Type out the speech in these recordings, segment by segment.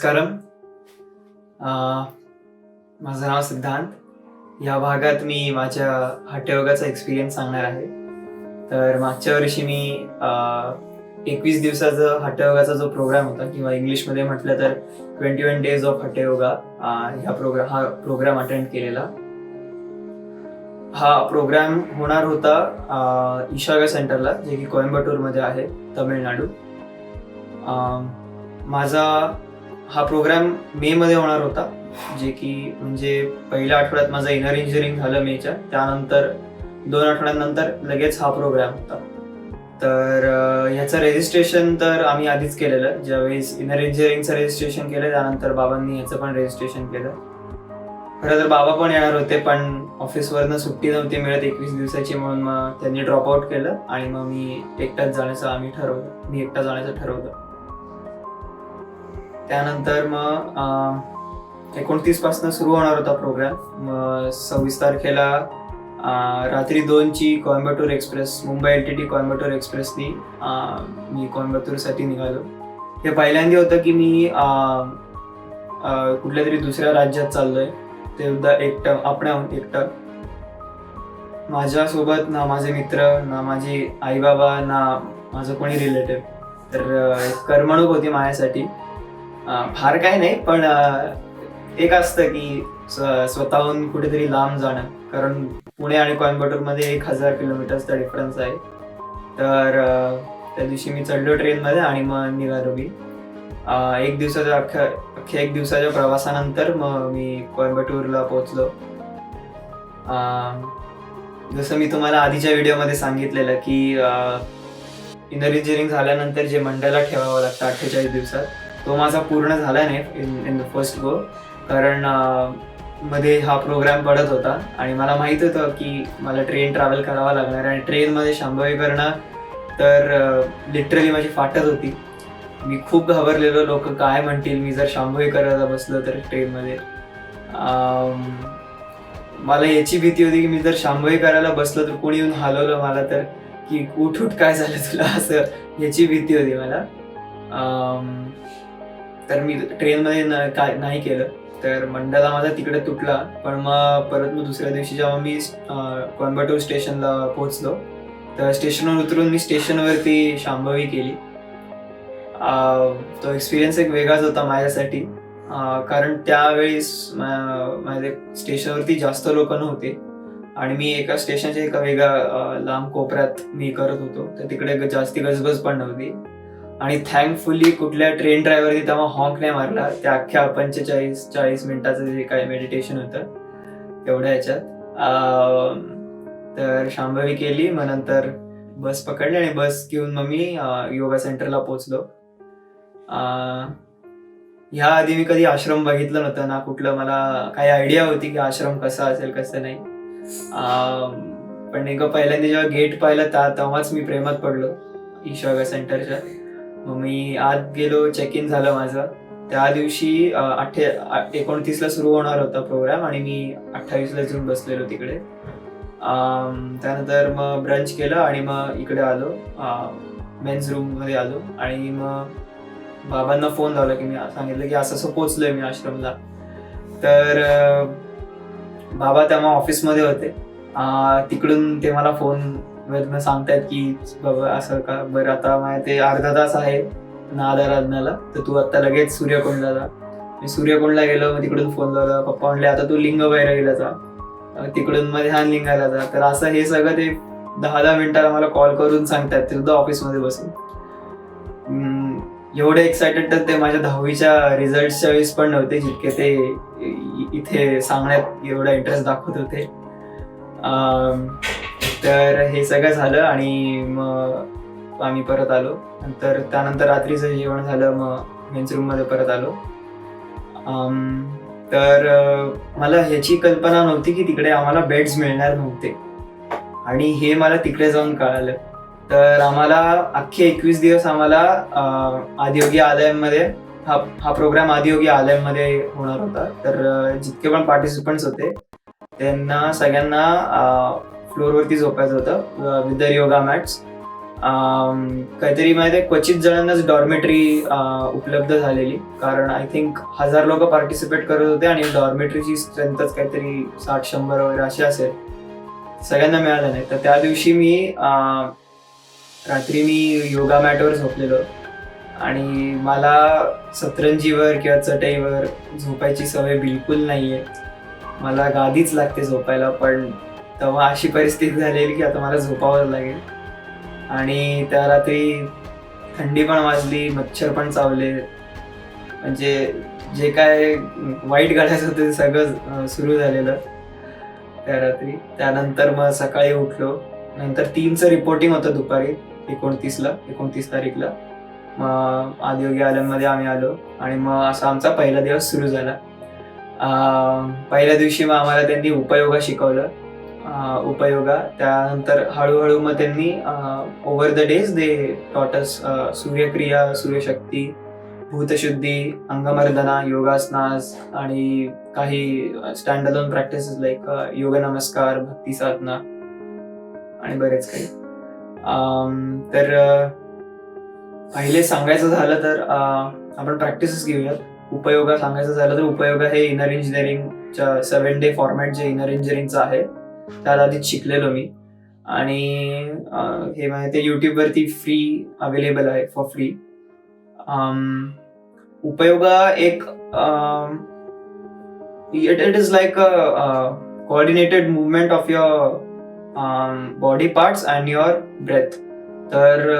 नमस्कारम. माझं नाव सिद्धांत. या भागात मी माझ्या हठयोगाचा एक्सपिरियन्स सांगणार आहे. तर मागच्या वर्षी मी 21 दिवसाचा हठयोगाचा जो प्रोग्राम होता, किंवा इंग्लिशमध्ये म्हटलं तर 21 डेज ऑफ हठयोगा, हा प्रोग्राम अटेंड केलेला. हा प्रोग्राम होणार होता ईशागा सेंटरला, जे की कोइंबतूरमध्ये आहे, तामिळनाडू. माझा हा प्रोग्राम मध्ये होणार होता, जे की म्हणजे पहिल्या आठवड्यात माझं इनर इंजिनिअरिंग झालं मेच्या. त्यानंतर 2 आठवड्यांनंतर लगेच हा प्रोग्राम होता. तर ह्याचं रजिस्ट्रेशन तर आम्ही आधीच केलेलं. ज्यावेळेस इनर इंजिनिअरिंगचं रजिस्ट्रेशन केलं, त्यानंतर बाबांनी ह्याचं पण रजिस्ट्रेशन केलं. खरं तर बाबा पण येणार होते, पण ऑफिसवरनं सुट्टी नव्हती मिळत 21 दिवसाची, म्हणून मग त्यांनी ड्रॉपआउट केलं आणि मग मी एकटा जाण्याचं ठरवलं. त्यानंतर मग 29 पासून सुरू होणार होता प्रोग्राम. मग 26 तारखेला रात्री 2ची कोइंबतूर एक्सप्रेस, मुंबई LTT कोइंबतूर एक्सप्रेसनी मी कोइंबतूरसाठी निघालो. हे पहिल्यांदा होतं की मी कुठल्या तरी दुसऱ्या राज्यात चाललोय, ते सुद्धा एकटं. माझ्यासोबत ना माझे मित्र, ना माझे आई बाबा, ना माझं कोणी रिलेटिव्ह. तर करमणूक होती माझ्यासाठी. फार काही नाही, पण एक असतं की स्वतःहून कुठेतरी लांब जाणं. कारण पुणे आणि कोइंबतूरमध्ये 1000 किलोमीटरचा डिफरन्स आहे. तर त्या दिवशी मी चढलो ट्रेनमध्ये आणि मग निघालो मी. अख्ख्या एक दिवसाच्या प्रवासानंतर मग मी कोइंबतूरला पोहोचलो. जसं मी तुम्हाला आधीच्या व्हिडिओमध्ये सांगितलेलं की इनर इंजिनिअरिंग झाल्यानंतर जे मंडळाला ठेवावं लागतं 48 दिवसात, तो माझा पूर्ण झाला नाही इन द फर्स्ट गो. कारण मध्ये हा प्रोग्राम पडत होता आणि मला माहित होतं की मला ट्रेन ट्रॅव्हल करावा लागणार, आणि ट्रेनमध्ये शांभवी करणं तर लिटरली माझी फाटत होती. मी खूप घाबरलेलो, लोक काय म्हणतील मी जर शांभवी करायला बसलो तर ट्रेनमध्ये. मला याची भीती होती की मी जर शांभवी करायला बसलो तर कोणी येऊन हलवलं मला तर, की उठ काय झालं तुला, असं याची भीती होती मला. तर मी ट्रेनमध्ये नाही केलं. तर मंडला माझा तिकडे तुटला. पण मग परत दुसऱ्या दिवशी जेव्हा मी कोइंबतूर स्टेशनला पोहोचलो, तर स्टेशनवर उतरून मी स्टेशनवरती शांभवी केली. तो एक्सपिरियन्स एक वेगळाच होता माझ्यासाठी. कारण त्यावेळेस माझ्या स्टेशनवरती जास्त लोक नव्हते आणि मी एका स्टेशनच्या एका वेगळ्या लांब कोपऱ्यात मी करत होतो. तर तिकडे जास्ती गजबज पण नव्हती. आणि थँकफुली कुठल्या ट्रेन ड्रायव्हरनी तेव्हा हॉर्न नाही मारला. त्या अख्ख्या 45-40 मिनिटाचं जे काही मेडिटेशन होतं तेवढ्या ह्याच्यात. तर शांभवी केली. मग नंतर बस पकडली आणि बस घेऊन मग मी योगा सेंटरला पोहोचलो. ह्या आधी मी कधी आश्रम बघितलं नव्हतं ना कुठलं. मला काही आयडिया होती की आश्रम कसा असेल कसं नाही. पण पहिल्यांदा जेव्हा गेट पाहिलं तेव्हाच मी प्रेमात पडलो ईशागा सेंटरच्या. मग मी आत गेलो, चेक इन झालं माझं. त्या दिवशी 29ला सुरू होणार होता प्रोग्राम आणि मी 28ला येऊन बसलेलो तिकडे. त्यानंतर मग ब्रंच केलं आणि मग इकडे आलो, मेन्स रूममध्ये आलो. आणि मग बाबांना फोन लावला की मी सांगितलं की असं पोचलोय मी आश्रमला. तर बाबा तेव्हा ऑफिसमध्ये होते. तिकडून ते मला फोन सांगतायत की बाबा असं का बरं, आता माझ्या ते अर्धा तास आहे नादाराधनाला, तर तू आता लगेच सूर्यकुंडला जा. मी सूर्यकुंडला गेलो. मग तिकडून फोन लावला. पप्पा म्हणले आता तू लिंग भैरवीला जा, तिकडून मग ध्यान लिंगायला जा. तर असं हे सगळं ते 10 मिनिटाला मला कॉल करून सांगतात, ते सुद्धा ऑफिसमध्ये बसून. एवढे एक्सायटेड तर ते माझ्या 10वीच्या रिझल्टच्या वेळेस पण नव्हते, जितके ते इथे सांगण्यात एवढा इंटरेस्ट दाखवत होते. तर हे सगळं झालं आणि मग आम्ही परत आलो. त्यानंतर रात्रीचं जेवण झालं. मग मेन्स रूममध्ये परत आलो. तर मला ह्याची कल्पना नव्हती की तिकडे आम्हाला बेड्स मिळणार नव्हते, आणि हे मला तिकडे जाऊन कळालं. तर आम्हाला अख्खे 21 दिवस आम्हाला आदियोगी आलयमध्ये हा प्रोग्राम आदियोगी आलयमध्ये होणार होता. तर जितके पण पार्टिसिपंट्स होते त्यांना सगळ्यांना फ्लोअरवरती झोपायचं होतं विथ द योगा मॅट्स. काहीतरी माहिती आहे, क्वचित जणांनाच डॉर्मेटरी उपलब्ध झालेली, कारण आय थिंक 1000 लोक पार्टिसिपेट करत होते आणि डॉर्मेटरीची स्ट्रेंथच काहीतरी 60-100 वगैरे अशी असेल, सगळ्यांना मिळालं नाही. तर त्या दिवशी रात्री मी योगा मॅटवर झोपलेलो आणि मला सतरंजीवर किंवा चटईवर झोपायची सवय बिलकुल नाहीये. मला गादीच लागते झोपायला. पण तेव्हा अशी परिस्थिती झालेली की आता मला झोपावंच लागेल. आणि त्या रात्री थंडी पण वाजली, मच्छर पण चावले, म्हणजे जे काय वाईट घडायचं होतं ते सगळं सुरू झालेलं त्या रात्री. त्यानंतर मग सकाळी उठलो. नंतर 3चं रिपोर्टिंग होतं दुपारी 29 तारीखला. मग आदियोगी आलममध्ये आम्ही आलो आणि मग असा आमचा पहिला दिवस सुरू झाला. पहिल्या दिवशी मग आम्हाला त्यांनी उपयोगा शिकवलं. उपयोगा. त्यानंतर हळूहळू मग त्यांनी over the days they taught us सूर्यक्रिया, सूर्यशक्ती, भूतशुद्धी, अंगमर्दना, yogasanas आणि काही स्टँड अलोन प्रॅक्टिसेस लाईक योग नमस्कार, भक्ती साधना आणि बरेच काही. तर पहिले सांगायचं झालं तर आपण प्रॅक्टिसेस घेऊयात. उपयोगा सांगायचं झालं तर उपयोगा हे इनर इंजिनिअरिंगच्या 7 डे फॉर्मॅट जे इनर इंजिनिअरिंगचं आहे त्यात आधीच शिकलेलो मी. आणि हे माहिती युट्यूबवरती फ्री अवेलेबल आहे, फॉर फ्री. उपयोगा एक it is like a coordinated movement of your body parts and your breath. तर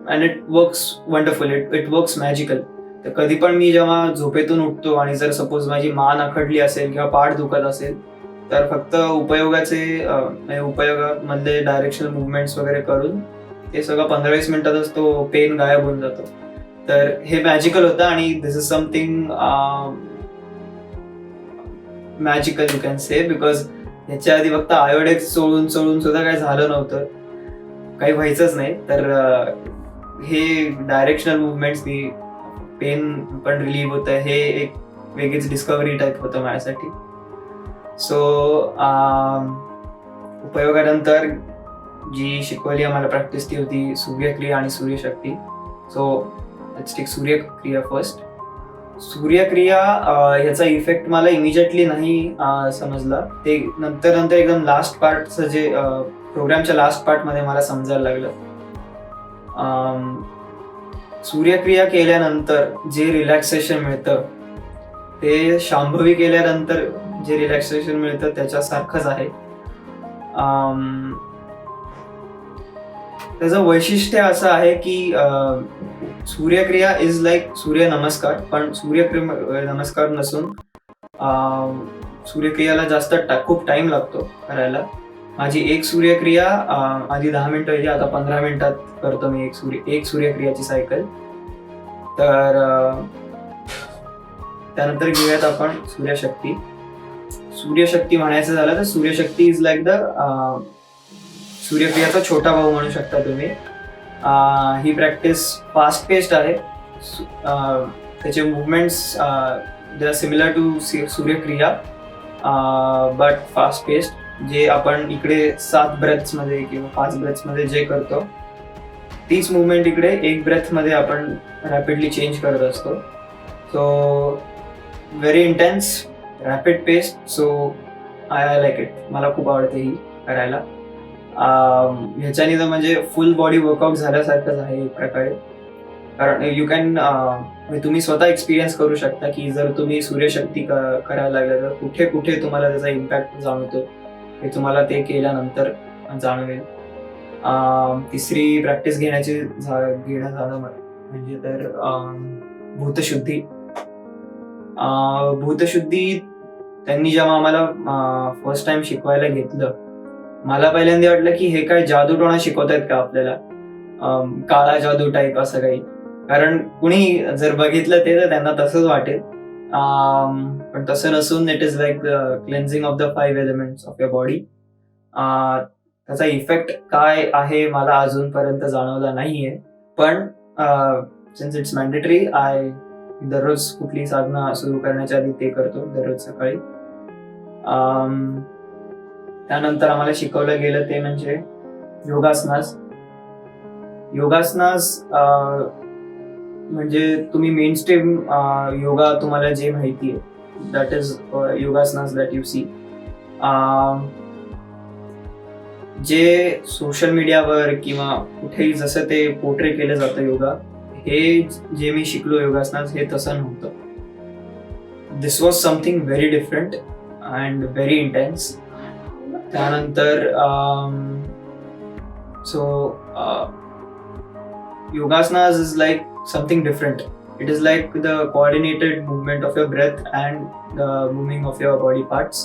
and it works wonderful, it works magical. तर कधी पण मी जेव्हा झोपेतून उठतो आणि जर सपोज माझी मान आखडली असेल किंवा पाठ दुखत असेल तर फक्त उपयोगामधले डायरेक्शनल मुवमेंट्स वगैरे करून ते सगळं 15-20 मिनिटातच तो पेन गायब होऊन जातो. तर हे मॅजिकल होतं आणि this is something magical you can say, because याच्या आधी फक्त आयोडेक्स चोळून सुद्धा काही झालं नव्हतं, काही व्हायचंच नाही. तर हे डायरेक्शनल मुवमेंट्स, पेन पण रिलीव्ह होतं, हे एक वेगळीच डिस्कव्हरी टाईप होतं माझ्यासाठी. सो उपयोगानंतर जी शिकवली आम्हाला प्रॅक्टिस ती होती सूर्यक्रिया आणि Surya Shakti. So let's take Surya Kriya first. Surya Kriya ह्याचा इफेक्ट मला इमिजिएटली नाही समजला, ते नंतर एकदम लास्ट पार्टचं जे प्रोग्रामच्या लास्ट पार्टमध्ये मला समजायला लागलं. सूर्यक्रिया केल्यानंतर जे रिलॅक्सेशन मिळतं ते शांभवी केल्यानंतर जे रिलॅक्सेशन मिळतं त्याच्यासारखंच आहे. त्याचं वैशिष्ट्य असं आहे की सूर्यक्रिया इज लाईक सूर्य नमस्कार, पण नमस्कार नसून सूर्यक्रियाला खूप टाइम लागतो करायला. माझी एक सूर्यक्रिया आधी 10 मिनिटं होती, आता 15 मिनिटात करतो मी एक सूर्यक्रियाची सायकल. तर त्यानंतर घेऊयात आपण सूर्यशक्ती. सूर्यशक्ती म्हणायचं झालं तर सूर्यशक्ती इज लाईक द सूर्यक्रियाचा छोटा भाऊ म्हणू शकता तुम्ही. ही प्रॅक्टिस फास्ट पेस्ड आहे. त्याचे movements they are similar to Surya Kriya but fast paced. जे आपण इकडे 7 ब्रेथ्समध्ये किंवा 5 ब्रेथ्समध्ये जे करतो तीच मुवमेंट इकडे 1 ब्रेथमध्ये आपण रॅपिडली चेंज करत असतो. So very intense, rapid paced. So I like it. मला खूप आवडते ही करायला. ह्याच्याने तर म्हणजे फुल बॉडी वर्कआउट झाल्यासारखंच आहे एक प्रकारे. कारण यू कॅन तुम्ही स्वतः एक्सपिरियन्स करू शकता की जर तुम्ही सूर्यशक्ती करायला लागला तर कुठे कुठे तुम्हाला त्याचा इम्पॅक्ट जाणवतो हे तुम्हाला ते केल्यानंतर जाणवेल. तिसरी प्रॅक्टिस घेणं झालं म्हणजे तर भूतशुद्धी. भूतशुद्धी त्यांनी जेव्हा आम्हाला फर्स्ट टाइम शिकवायला घेतलं, मला पहिल्यांदा वाटलं की हे काय जादूटोणा शिकवतायत का आपल्याला, काळा जादू टाईप असं काही. कारण कुणी जर बघितलं ते तर त्यांना तसंच वाटेल, पण तसं नसून it is like cleansing of the 5 elements of your body. त्याचा इफेक्ट काय आहे मला अजूनपर्यंत जाणवला नाहीये, पण सिन्स इट्स मॅन्डेटरी, आय दररोज कुठली साधना सुरू करण्याच्या आधी ते करतो दररोज सकाळी. त्यानंतर आम्हाला शिकवलं गेलं ते म्हणजे योगासनास. योगासनास म्हणजे तुम्ही मेन स्ट्रीम योगा तुम्हाला जे माहिती आहे that is yogasanas that you see. जे सोशल मीडियावर किंवा कुठेही जसं ते पोर्ट्रे केलं जातं योगा, हे जे मी शिकलो योगासनास हे तसं नव्हतं. This was something very different and very intense. त्यानंतर yogasanas is like something different. It is like the coordinated movement of your breath and the moving of your body parts.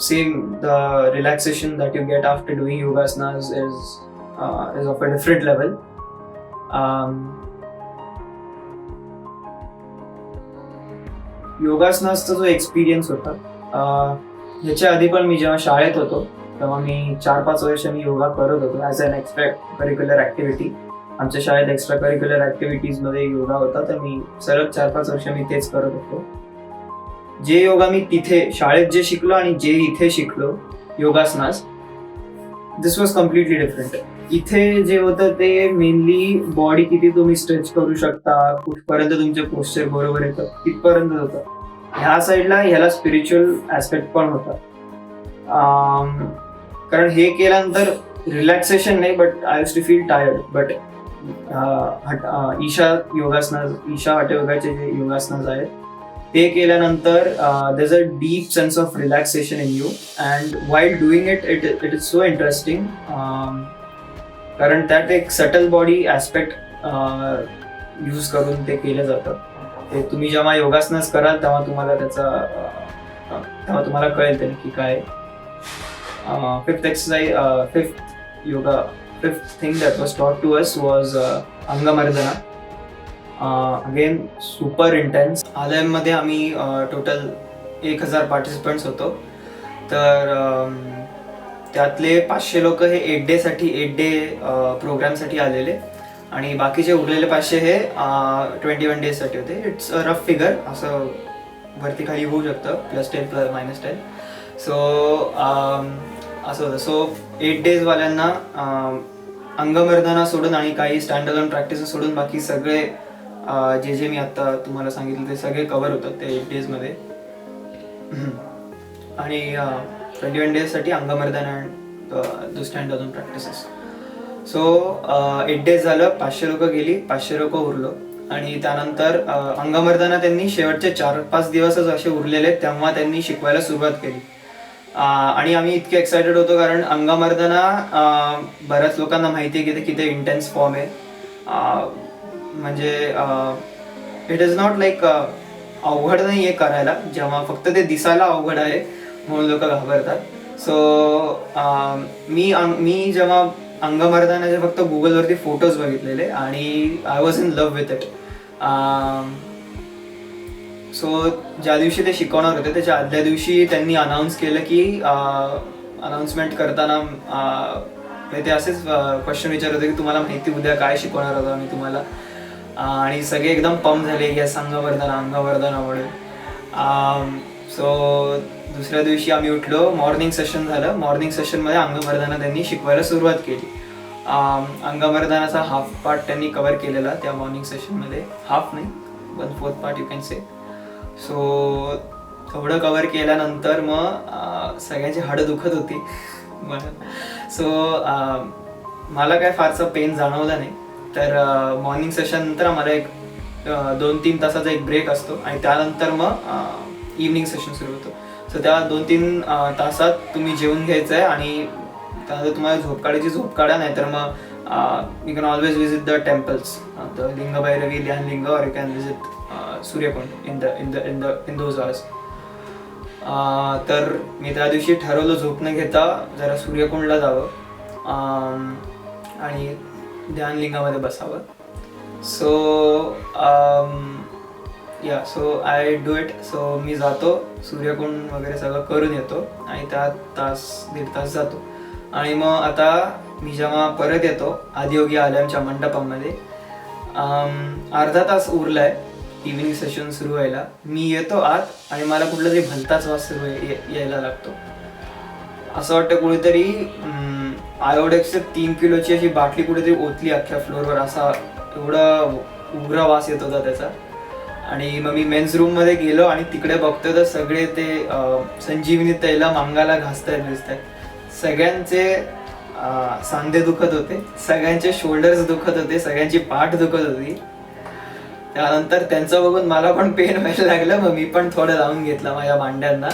Same, the relaxation that you get after doing yogasanas is of a different level. योगासनाचा जो experience होता, ह्याच्या आधी पण मी जेव्हा शाळेत होतो तेव्हा मी 4-5 वर्ष मी योगा करत होतो as an extra curricular activity. आमच्या शाळेत एक्स्ट्रा करिक्युलर ॲक्टिव्हिटीजमध्ये योगा होता, तर मी सलग 4-5 वर्ष मी तेच करत होतो. जे योगा मी तिथे शाळेत जे शिकलो आणि जे इथे शिकलो योगासनास, दिस वॉज कम्प्लिटली डिफरंट. इथे जे होतं ते मेनली बॉडी किती तुम्ही स्ट्रेच करू शकता, कुठपर्यंत तुमचे पोस्चर बरोबर येतं तिथपर्यंत होतं. ह्या साईडला ह्याला स्पिरिच्युअल ॲस्पेक्ट पण होता. कारण हे केल्यानंतर रिलॅक्सेशन नाही, but I used to feel tired. But Isha हठयोगाचे जे योगासनास आहेत ते केल्यानंतर there is a deep sense of relaxation in you and while doing it is so interesting. कारण त्यात एक सटल बॉडी ॲस्पेक्ट यूज करून ते केलं जातं. ते तुम्ही जेव्हा योगासनास कराल तेव्हा तुम्हाला तेव्हा कळेल ते नक्की काय. Fifth thing that was taught to us was Angamardana. Again super intense. आलयमध्ये आम्ही टोटल 1000 पार्टिसिपंट्स होतो. तर त्यातले 500 लोक हे 8 डे प्रोग्रामसाठी आलेले आणि बाकीचे उरलेले 500 हे 21 डेजसाठी होते. इट्स अ रफ फिगर, असं वरती खाली होऊ शकतं, +10 -10. सो असं होतं. सो 8 डेजवाल्यांना अंगमर्दना सोडून आणि काही स्टँड अलोन प्रॅक्टिसेस सोडून बाकी सगळे जे मी आता तुम्हाला सांगितलं ते सगळे कव्हर होतात त्या 8 डेजमध्ये. आणि 21 डेजसाठी Angamardana and stand alone practices. So 8 days झालं, 500 लोक गेली, 500 लोक उरलो. आणि त्यानंतर अंगमर्दना त्यांनी शेवटचे 4-5 दिवसच असे उरलेले तेव्हा त्यांनी शिकवायला सुरुवात केली. आणि आम्ही इतके एक्सायटेड होतो कारण अंगमर्दना बऱ्याच लोकांना माहिती आहे की ते किती इंटेन्स फॉर्म आहे. म्हणजे इट इज नॉट लाईक अवघड नाही आहे करायला, जेव्हा फक्त ते दिसायला अवघड आहे म्हणून लोक घाबरतात. सो मी जेव्हा अंगमर्दनाचे फक्त गुगलवरती फोटोज बघितलेले आणि I was in love with it. So ज्या दिवशी ते शिकवणार होते त्याच्या आदल्या दिवशी त्यांनी अनाऊन्स केलं की अनाऊन्समेंट करताना ते असेच क्वेश्चन विचारत होते की तुम्हाला माहिती उद्या काय शिकवणार होतो आम्ही तुम्हाला. आणि सगळे एकदम पंप झाले की अंगमर्दना म्हणून. सो दुसऱ्या दिवशी आम्ही उठलो, मॉर्निंग सेशन झालं. मॉर्निंग सेशनमध्ये अंगमर्दना त्यांनी शिकवायला सुरुवात केली. अंगमर्दनाचा हाफ पार्ट त्यांनी कव्हर केलेला त्या मॉर्निंग सेशनमध्ये. हाफ नाही, 1/4 part you can say. So थोडं कव्हर केल्यानंतर मग सगळ्यांची हाडं दुखत होती. सो मला काय फारसं पेन जाणवलं नाही. तर मॉर्निंग सेशन नंतर आम्हाला एक 2-3 तासाचा एक ब्रेक असतो आणि त्यानंतर मग इव्हनिंग सेशन सुरू होतं. सो त्या 2-3 तासात तुम्ही जेवून घ्यायचं आहे आणि त्यानंतर तुम्हाला झोप काढा, नाहीतर मग you can always visit the temples, the Linga Bhairavi, Dhyanalinga, or you can visit Surya Kund in those hours. तर मी त्या दिवशी ठरवलं झोप न घेता जरा सूर्यकुंडला जावं आणि ध्यानलिंगामध्ये बसावं. So I do it. So मी जातो, सूर्यकुंड वगैरे सगळं करून येतो आणि त्यात 1-1.5 तास जातो. आणि मग आता मी जेव्हा परत येतो आदियोगी आलयमच्या मंडपामध्ये, अर्धा तास उरलाय इव्हिनिंग सेशन सुरू व्हायला. मी येतो आत आणि मला कुठला तरी भलताच वास सुरू यायला लागतो. असं वाटतं कुठेतरी आयोडेक्सचे 3 किलोची अशी बाटली कुठेतरी ओतली अख्ख्या फ्लोअरवर, असा एवढा उग्र वास येत होता त्याचा. आणि मग मी मेन्स रूममध्ये गेलो आणि तिकडे बघतोय तर सगळे ते संजीवनी तैला अंगाला घासतायत. सगळ्यांचे सांधे दुखत होते, सगळ्यांचे शोल्डर्स दुखत होते, सगळ्यांची पाठ दुखत होती. त्यानंतर त्यांचं बघून मला पण पेन व्हायला लागलं. मग मी पण थोडं लावून घेतलं माझ्या मांड्यांना.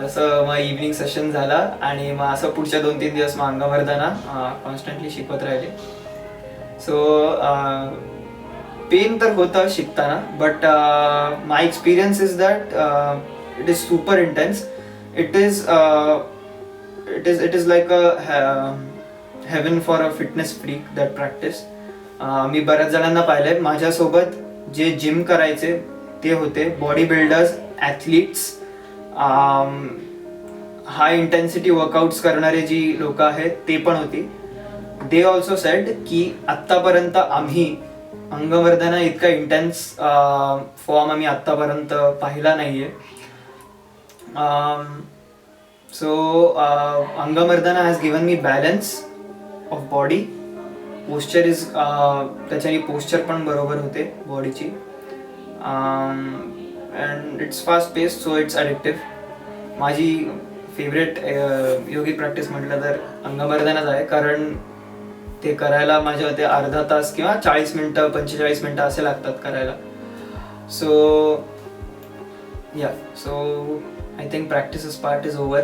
तसं मग इव्हनिंग सेशन झाला आणि मग असं पुढच्या 2-3 दिवस मग अंगवर्धना कॉन्स्टंटली शिकवत राहिले. सो पेन तर होतं शिकताना, but my experience is that it is super intense. It is like a heaven for a fitness freak that practice. मी बऱ्याच जणांना पाहिलंय माझ्यासोबत जे जिम करायचे ते होते body builders, athletes, high intensity workouts करणारे जी लोक आहेत ते पण होती. दे ऑल्सो सेड की आत्तापर्यंत आम्ही अंगवर्धना इतका इंटेन्स फॉर्म आम्ही आत्तापर्यंत पाहिला नाहीये. So Angamardana has given me balance of body. Posture is त्याच्याने पोस्चर पण बरोबर होते बॉडीची. And it's fast pace, so it's addictive. माझी फेवरेट योगिक प्रॅक्टिस म्हटलं तर अंगवर्धनाच आहे, कारण ते करायला माझ्या ते अर्धा तास किंवा 40 मिनटं 45 मिनटं असे लागतात करायला. So I think practice part is over.